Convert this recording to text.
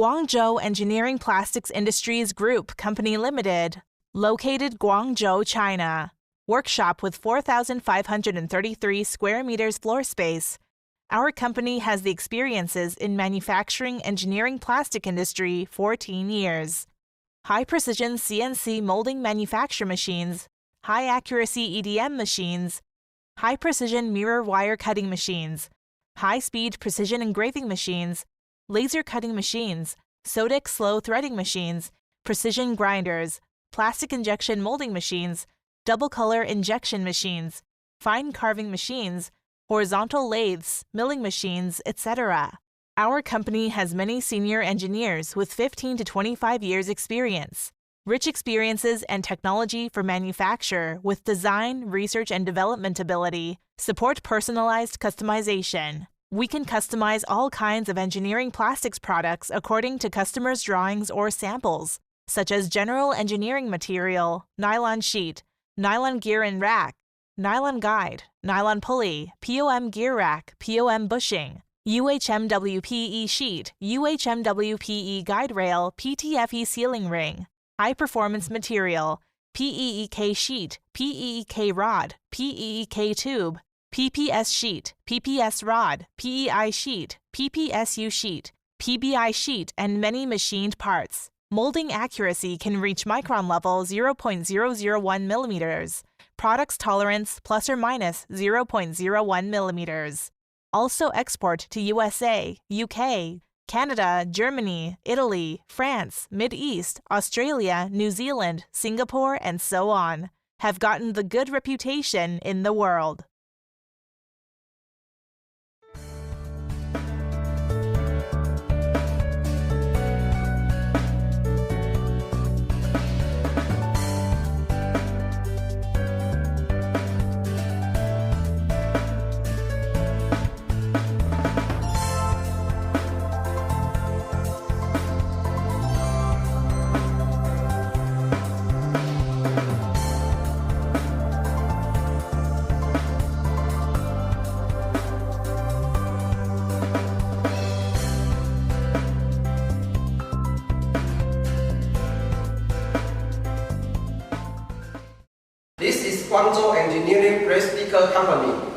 Guangzhou Engineering Plastics Industries Group Company Limited, located Guangzhou, China. Workshop with 4,533 square meters floor space. Our company has the experiences in manufacturing engineering plastic industry 14 years. High-precision CNC molding manufacture machines, high-accuracy EDM machines, high-precision mirror wire cutting machines, high-speed precision engraving machines, laser cutting machines, Sodic slow threading machines, precision grinders, plastic injection molding machines, double-color injection machines, fine carving machines, horizontal lathes, milling machines, etc. Our company has many senior engineers with 15 to 25 years experience, rich experiences and technology for manufacture with design, research, and development ability, support personalized customization. We can customize all kinds of engineering plastics products according to customers' drawings or samples, such as general engineering material, nylon sheet, nylon gear and rack, nylon guide, nylon pulley, POM gear rack, POM bushing, UHMWPE sheet, UHMWPE guide rail, PTFE sealing ring, high-performance material, PEEK sheet, PEEK rod, PEEK tube, PPS sheet, PPS rod, PEI sheet, PPSU sheet, PBI sheet, and many machined parts. Molding accuracy can reach micron level 0.001 millimeters. Products tolerance plus or minus 0.01 millimeters. Also export to USA, UK, Canada, Germany, Italy, France, Mid-East, Australia, New Zealand, Singapore, and so on. Have gotten the good reputation in the world. This is Guangzhou Engineering Press Speaker Company.